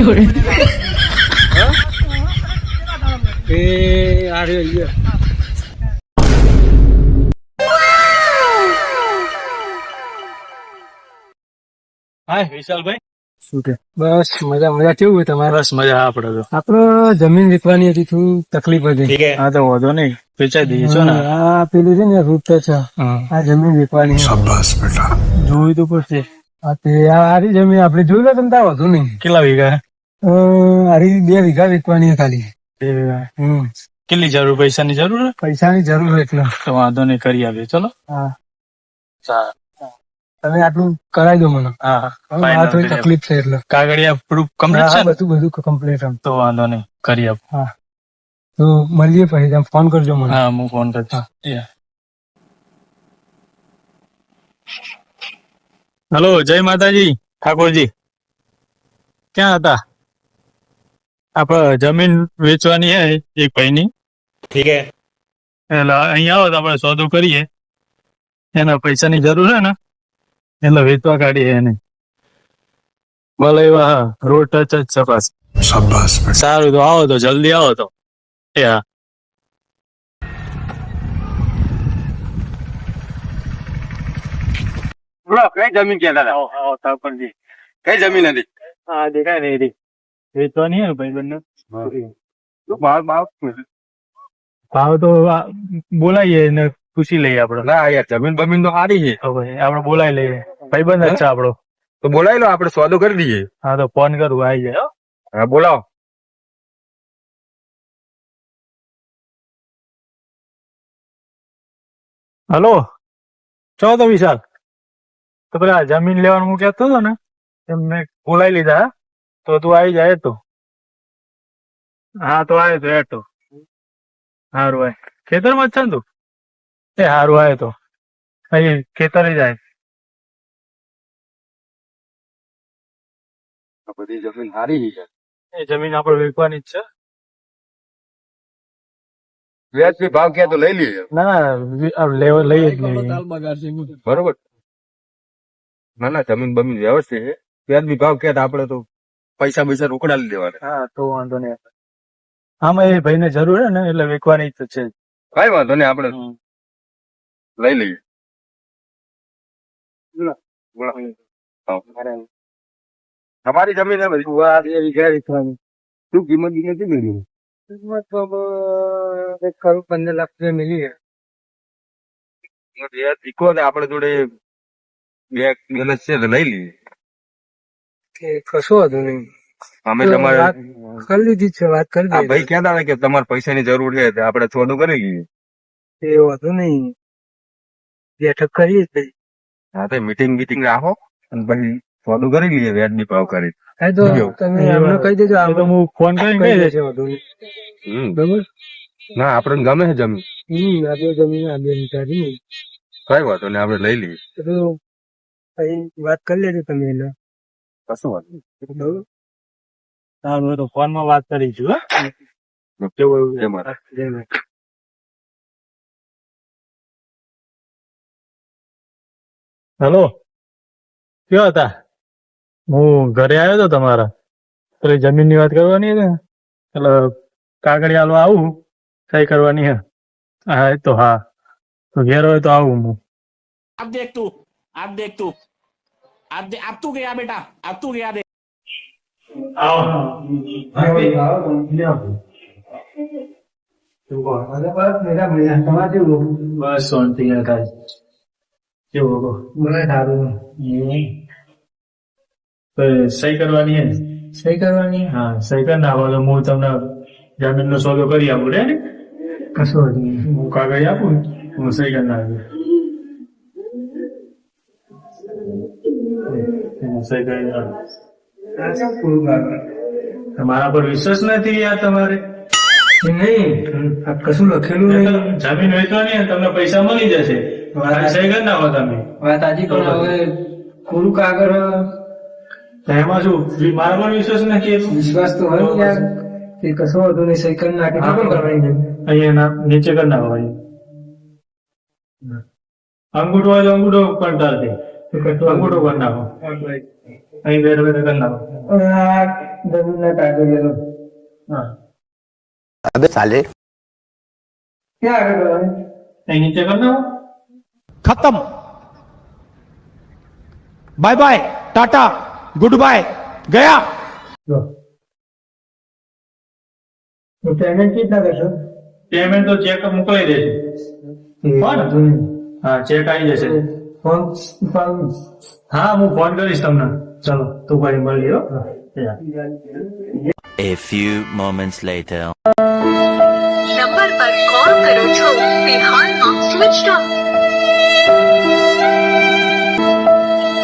એ આ રહ્યો હા વિશાલભાઈ શું કે બસ મજા મજા કેવું હોય તમારે? બસ મજા. આપડે તો આપડે જમીન વેચવાની હતી, થોડું તકલીફ હતી. હા તો વાંધો નહીં, વેચાઈ દઈએ છો ને. આ પેલું છે ને રૂટ છે, આ જમીન વેચવાની. શાબાશ બેટા, જોયું તો પડશે. હા તે આરી જમીન આપડે જોઈ લો તમે, ત્યાં વધુ નહીં. કેટલા વીઘા? આરી 2 વીઘા વેચવાની છે ખાલી. 2 વીઘા. કેટલી જરૂર? પૈસાની જરૂર? પૈસાની જરૂર હોય એટલે. તો વાંધો નહીં, કરી આપીએ. ચલો. હા સારું, તમે આટલું કરાવી દો મને. હા હા થોડી તકલીફ છે એટલે. કાગળિયા પ્રૂફ કમ્પ્લીટ છે? બધું કમ્પ્લીટ. તો વાંધો નહીં, કરી આપો. હા તો મળીએ પછી, તમે ફોન કરજો મને. હા હું ફોન કરજો. હલો, જય માતાજી ઠાકોરજી. ક્યાં હતા? આપડે જમીન વેચવાની હે એક ભાઈની. ઠીક હે. એટલે અહીંયા આવો તો આપણે સોદો કરીએ. એના પૈસાની જરૂર છે ને, એટલે વેચવા કાઢીએ એને. ભલે એવા રોડ ટચ જ સપાસ. સારું, તો આવો તો જલ્દી આવો તો. હા. કઈ જમીન ક્યાં કઈ જમીન હતી? હા દેખાય ને એરી વેચવાની હે ભાઈ બંને. ભાવ તો બોલાઈએ ને પૂછી લઈએ આપડે. ના યાર, જમીન બમીન તો સારી છે. આપડે બોલાવી લઈએ, ભાઈ બંધ જ છે આપડો. તો બોલાવી લો, આપડે સોદો કરી દઈએ. હા તો ફોન કરું, આવી જાય. હા બોલાવો. હલો, ચો તો વિશાલ. તો પેલા જમીન લેવાનું હું કહેતો હતો ને, એમને બોલાવી લીધા. તો તું આવી જાય તો. હા તો આવે તો એટો. સારું ભાઈ, ખેતરમાં જ છે ને તું? એ સારું આવે તો અહીં ખેતરે જાય. બધી જમીન સારી છે. એ જમીન આપડે વેચવાની જ છે. વ્યાજબી ભાવ ક્યાં તો લઈ લઈએ. ના લઈએ જ નહીં. બરોબર. ના ના, જમીન બમીન વ્યવસ્થિત છે. વ્યાજબી ભાવ ક્યાં આપડે તો પૈસા પૈસા રોકડા લઈ દેવાના. હા તો વાંધો નહીં. આમાં એ ભાઈને જરૂર છે ને, એટલે વેચવાની જ છે. કઈ વાંધો નહીં, આપડે લઈ લઈએ. તમારી જમીન હે બધી? 2 વીઘા વેચવાની. શું કિંમત નથી મળી? કિંમત તો 1 કરોડ 15 લાખ રૂપિયા મિલી. શીખો ને આપડે જોડે બેલેન્સ છે તો લઈ લઈએ. કશું હતું નહીં, અમે તમારે કરી લીધી છે વાત કરી આ ભાઈ કહેતા હતા કે તમારે પૈસાની જરૂર છે, આપડે સોદું કરી લઈએ. એ હતું નહીં, બેઠક કરીએ જ. હા તો મીટિંગ રાખો અને પછી સોદું કરી લઈએ, વ્યાજબી ભાવ કરી. હા તો તમે અમને કહી દેજો, તો હું ફોન કરીને કહી દઈશ. બરોબર. ના આપડે ગમે છે જમીન. આપણે જમીન આ 2 વીઘા કઈ વાંધો નહીં, આપડે લઈ લઈએ. તો વાત કરી લેજો તમે. એટલે કશું વાંધો નહીં. સારું, તો ફોન માં વાત કરીશું. કેવું એવું છે મારે? હેલો, ક્યાં હતા? હું ઘરે આવ્યો હતો તમારા. પેલી જમીન ની વાત કરવાની છે, એટલે કાગળિયા આવું, સહી કરવાની હે. હા એ તો હા, તો ઘેર હોય તો આવું હું. अब देख तू अब तू गया बेटा, अब तू गया देख. બસ શાંતિ હતા. કેવું સહી કરવાની હે? સહી કરવાની. હા સહી કરી નાખો તો હું તમને જમીન નો સોદો કરી આપું. રે ને કશું હતું નહીં. હું કાગળ આપું, હું સહી કરી નાખું. સહી કરી નાખું. મારા પર વિશ્વાસ નથી યાર તમારે? નહીં, આ કશું લખેલું નહીં. જમીન વેચવાની તમને પૈસા મળી જશે. સહી કરી નાખો તમે. વાત આજે પણ હવે કોરું કાગળ એમાં શું મારા પર વિશ્વાસ નથી? વિશ્વાસ તો હોય ને યાર. એ કશો વધુ નહીં, સહી કરી નાખી ખબર કરવાની. અહીંયા નીચે કરી નાખો. અંગૂઠો હોય તો અંગૂઠો પણ ચાલશે. અંગૂઠો કરી નાખો. અહીં વેર વેર કરી નાખો. આ જમીનના કાગળિયાનો. હા अबे साले ક્યાં આગળ કરવાનું? અહીં નીચે કરી નાખો. खत्म bye bye tata goodbye गया જો. તો પેમેન્ટ કેટલા કરશો? પેમેન્ટ તો ચેક મોકલાઈ દેશે. વાંધો નહીં. હા ચેક આવી જશે. ફોન ઉપાડું. હા હું ફોન કરીશ તમને. ચલો તું ભાઈ મળી હો. A few moments later. Number પર કોલ કરો છો તે હાલમાં સ્વિચ ઓફ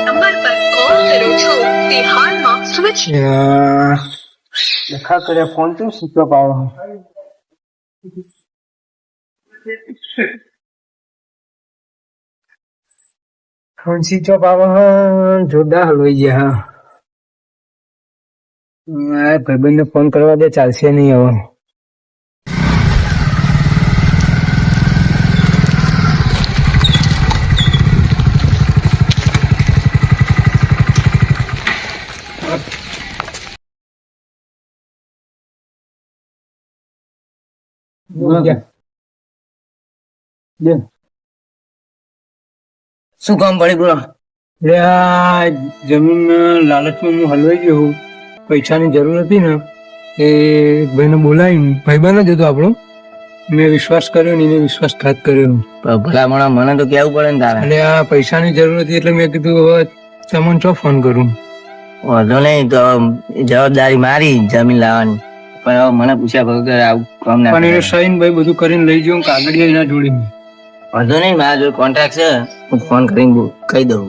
નંબર પર કોલ કરો છો તે હાલમાં સ્વિચ લખા કર્યા ફોન તો સ્વિચ ઓફ આવો. ફોન સ્વિચ ઓફ આવો. જોરદાર હલવાઈ ગયા. હા ભાઈબંધને ફોન કરવા દે, ચાલશે નહીં હવે. શું કામ પડી બોલો? એટલે આ જમીન લાલચમાં હું હલવાઈ ગયો છું. પૈસાની જરૂર હતી ને એ ભાઈને બોલાવી, ભાઈબંધ જ હતો આપણો. મેં વિશ્વાસ કર્યો ને એને વિશ્વાસઘાત કર્યો. ભલામણ મને તો કેવું પડે ને તારે. એટલે આ પૈસાની જરૂર હતી એટલે મેં કીધું હવે તમને ચો ફોન કરું. વાંધો નહીં તો જવાબદારી મારી જમીન લાવવાની, પણ હવે મને પૂછ્યા વગર આવું કામ ના પણ એને કરાય. સાઈન ભાઈ બધું કરીને લઈ જાઉં, કાગળિયા એના જોડી. વાંધો નહીં, મારા જોડે કોન્ટ્રાક્ટ છે, હું ફોન કરીને કહી દઉં.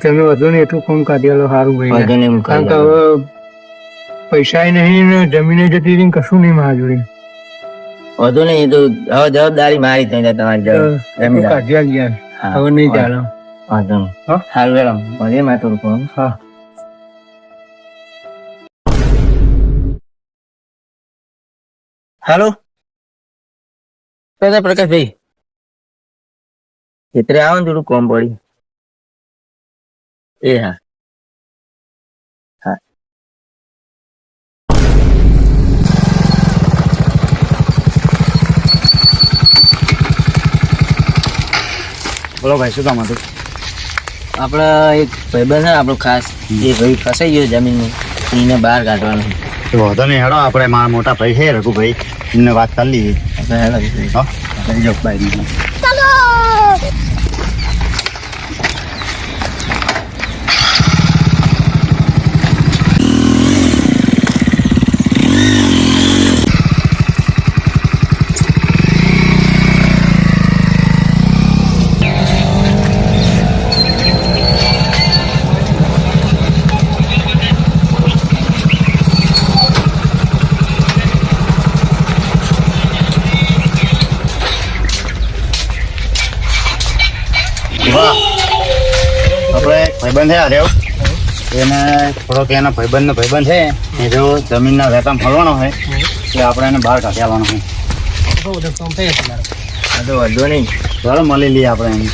તમે વધુ ને એટલું ફોન કાઢી આલો સારું ભાઈ. વાંધો નહીં, હું કહી કારણ કે દઉં. હવે પૈસા નહીં ને જમીને જતી રહી ને કશું નહીં મારા જોડે. વાંધો નહીં, એ તો હવે જવાબદારી મારી થઈ જાય તમારી જમીન લાવવાની. કાઢી ગયા હા, હવે નહીં ચાલે. વાંધો નહીં. હા? સારું વેરામ મળીએ મારે થોડું ફોન. હા હેલો પ્રકાશભાઈ, ખેતરે આવો ને થોડું કોમ પડી. એ હા હા. बोलो भाई શું કામ હતું? આપડા એક ભાઈબંધ છે આપણો ખાસ, એ ભાઈ ફસાઈ ગયો જમીનમાં, એને બહાર કાઢવાનો. વાંધો નહીં, હેડો આપણે મારા મોટા ભાઈ છે રઘુભાઈ, એમને વાત કરી લઈએ. આપણે હેલો હા કરી જાઓ ભાઈ. આપણે ભાઈબંધ છે આર્યો, એને થોડોક એના ભાઈબંધ છે એ જો જમીનના વેતામ ફરવાનો હોય એ આપણે એને બહાર કાઢી આવવાનો હોય. હા તો વાંધો નહીં. ચાલો મળી લઈએ આપણે એને.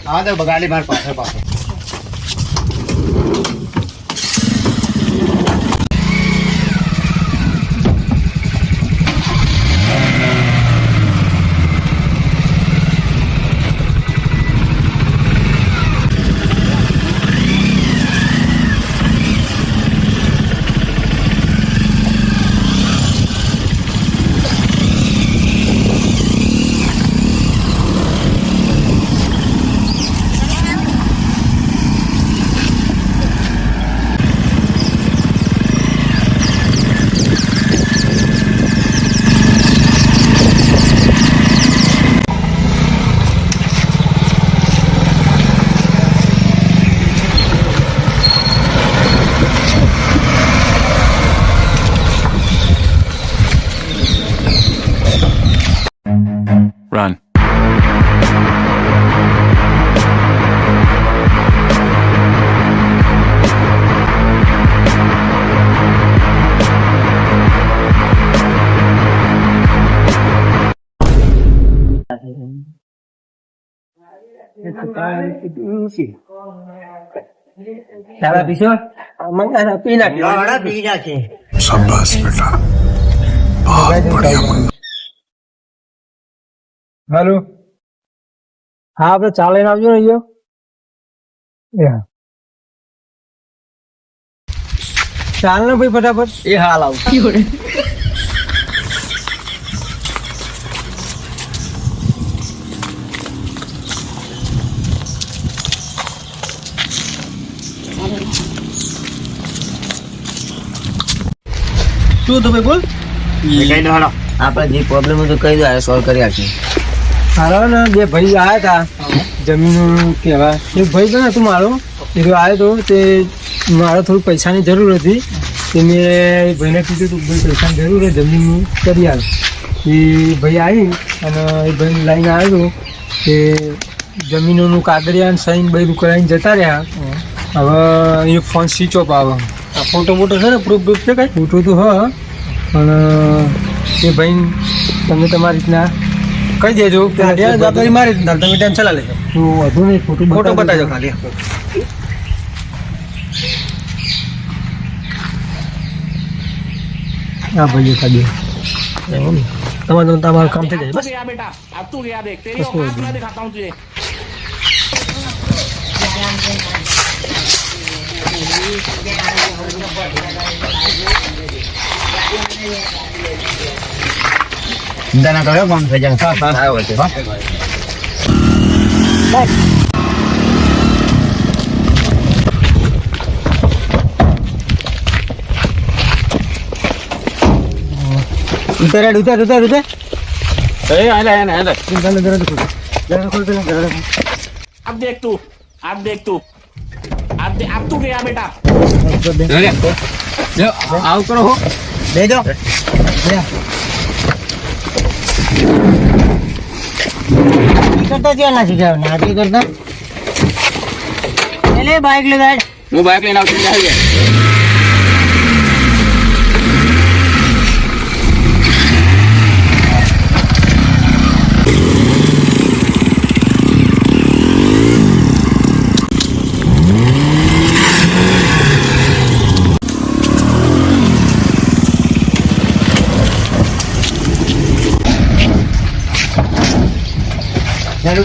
હા તો બગાડી મારી પાસે. ચાલો પીશો પી નાખીએ. હાલો હા આપડે ચા લઈને આવજો ને અહીંયા. ચાલ ને ભાઈ ફટાફટ. એ હાલ આવું. શું તો ભાઈ બોલ. કઈ દો હાલો. આપણે જે પ્રોબ્લેમ હતો કહી દો, સોલ્વ કરી આપીએ. હાલો ને બે ભાઈ આવ્યા હતા જમીન કેવા. એક ભાઈ તો તું મારો એ આવ્યો તો તે મારે થોડું પૈસાની જરૂર હતી તે મેં એ ભાઈને કીધું તું ભાઈ પૈસાની જરૂર છે જમીનનું કરી આવ. એ ભાઈ આવી અને એ ભાઈ લઈને આવ્યો કે જમીનોનું કાગળિયા સાઈન બધું કરાવીને જતા રહ્યા. હવે એ ફોન સ્વિચ ઓફ આવે. આ ફોટો મોટો છે ને પ્રૂફ છે કાંઈ ફોટો તો હા પણ એ ભાઈ તમે તમારી રીતના કહી દેજો કે જવાબદારી મારી રીતના તમે ટેન્શન લેજો. તો વધુ નહીં ફોટો બતાવજો ખાલી. હા ભાઈ ખાલી તમારું કામ થઈ જાય तू બસ. गया बेटा अब तू गया देख तेरी औकात मैं दिखाता हूँ तुझे ચિંતા ના કરો, કામ થઈ જાય. બરાબર છે. ઉતાર ઉતાર ઉતાર ઉતાર. अब देख तू अब देख तू अब तू गया बेटा આવું કરો હો. લેજો. કરતા ક્યાં ના શીખાવ નાટી કરતા. લે બાઈક લે ગાડ. હું બાઇક લઈને આવતો જાય.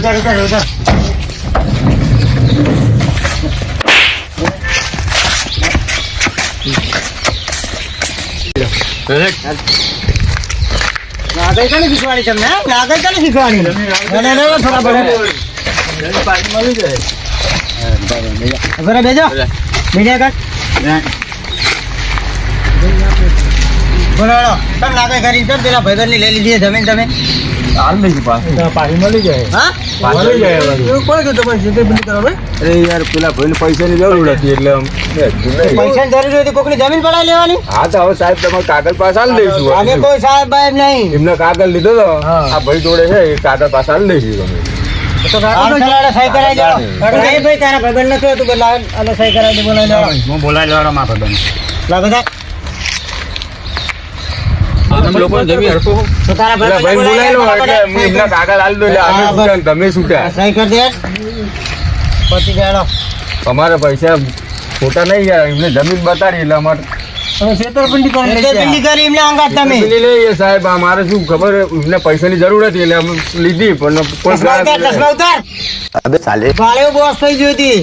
ઉતાર ઉતાર ઉતાર. નાગર કાને શીખવાડી તમને? નાગર કાને શીખવાડી? થોડા બરાબર બેજો બેજા કર. બોલો તમે નાગર કરી તો પેલા ભાઈબંધની લઈ લીધી જમીન તમે. હાલ નહીં પાણી મળી જાય. હા મળી જાય. એવું કોણ કે તમારે છેતરપિંડી કરો ભાઈ? અરે યાર પેલા ભાઈને પૈસાની જરૂર હતી એટલે આમ પૈસાની જરૂર હોય તો કોકની જમીન પડાવી લેવાની. હા તો હવે સાહેબ તમારે કાગળ પાસ હાલ દઈશું. આગે કોઈ સાહેબ બાહેબ નહીં. એમને કાગળ લીધો તો હા. આ ભાઈ જોડે છે એ કાગળ પાસ હાલ દઈશું તમે. આડે સહી કરાવી દો. નહીં ભાઈ તારા ભાઈબંધ નથી તું બોલા અને સહી કરાવી દે બોલાવી લેવા. હું બોલાવી લેવાનો માથો બંધ. લા બધા તમે લોકો જમી હરખો તો તારા પેલા ભાઈ બોલાવી લો એટલે હું એમના કાગળ હાલ દો એટલે અમે હા, છૂટ્યા ને તમે છૂટ્યા. સહી કરી દે પછી જાણો. અમારા પૈસા ખોટા નહીં ગયા એમને જમીન બતાડી એટલે અમારે છેતરપિંડી કરી છેતરપિંડી કરી એમને અંગાત તમે. પેલી લઈએ સાહેબ અમારે શું ખબર એમને પૈસાની જરૂર હતી એટલે અમે લીધી પણ કોઈ ચશ્મા ઉતાર ચશ્મા ઉતાર. અબે સાલે ભાળ્યો બોસ થઈ ગઈ હતી.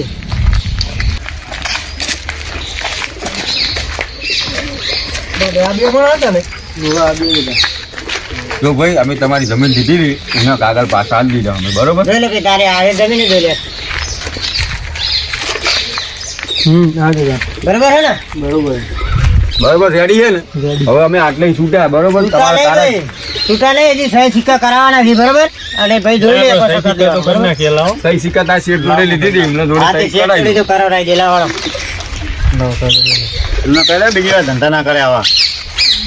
જો ભાઈ અમે તમારી જમીન દીધી હતી એના કાગળ પાછા હાલ દીધા અમે બરોબર. જોઈ લે કે તારે આરે જમીન જોઈ લે. બરોબર હે ને? બરોબર રેડી છે ને હવે અમે આટલે છૂટ્યા બરોબર છૂટા તમારા નહીં તારા ભાઈ. છૂટા નહીં હજી સહી સિક્કા કરાવવાના છે બરોબર. અને ભાઈ જોઈ લે પાછો કરી દેવાનો, બરોબર? સહી સિક્કા શેઠ જોડે લીધી હતી એમને જોડે હા તે સહી ચેક કરી કરાવી દો કરાવરાઈ દે લાવાળો. એમને કહે બીજી વાર ધંધા ના કરે આવા.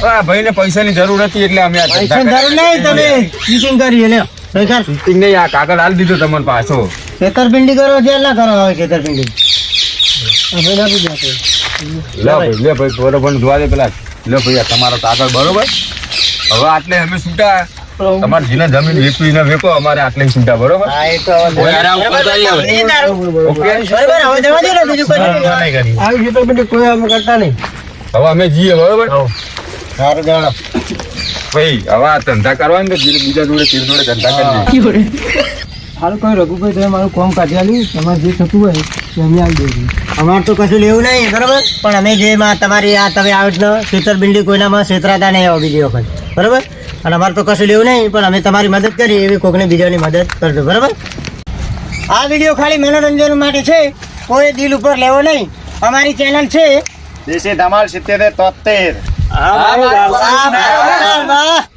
આ ભાઈને પૈસાની જરૂર હતી એટલે અમે આ પૈસા જરૂર નહીં તમે ચીટિંગ કરી લે. સહી કર. શૂટિંગ નહીં આ કાગળ હાલ દીધો તમને પાછો. છેતરપિંડી કરો છે ના કરો હવે છેતરપિંડી. લે ભાઈ બરોબર જોવા દે પેલા લે ભાઈ આ તમારો કાગળ બરોબર હવે આટલે અમે છૂટા તમારે જેને જમીન વેચવી ને વેચો, અમારે આટલી ચિંતા, બરોબર? હા, એ તો હવે કોઈ આરામ કરતા નહીં હવે. એ તારું. ઓકે? બરાબર, હવે જવા દે ને, બીજું કોઈ નહીં. નહીં કરી આવી છેતરપિંડી કોઈ અમે કરતા નહીં. હવે અમે જઈએ, બરોબર? સારું જાણો. ભાઈ હવે આ ધંધા કરવા ને તો બીજા જોડે તેર જોડે ધંધા કરી હાલ કોઈ રઘુભાઈ તમે મારું કોમ કાઢી આલ્યું, તમારે જે થતું હોય તે અમે આવી દઈશું. અમારે તો કશું લેવું નહીં, બરોબર, પણ અમે જે તમારી આ તમે આવી રીતના છેતરપિંડી કોઈનામાં છેતરાતા નહીં આવો બીજી વખત, બરોબર. અને અમારે તો કશું લેવું નહીં, પણ અમે તમારી મદદ કરી એવી કોકને બીજાની મદદ કરજો, બરોબર. આ વિડીયો ખાલી મનોરંજન માટે છે, કોઈ દિલ ઉપર લેવો નહીં. અમારી ચેનલ છે દેશી ધમાલ 77 73. વાહ.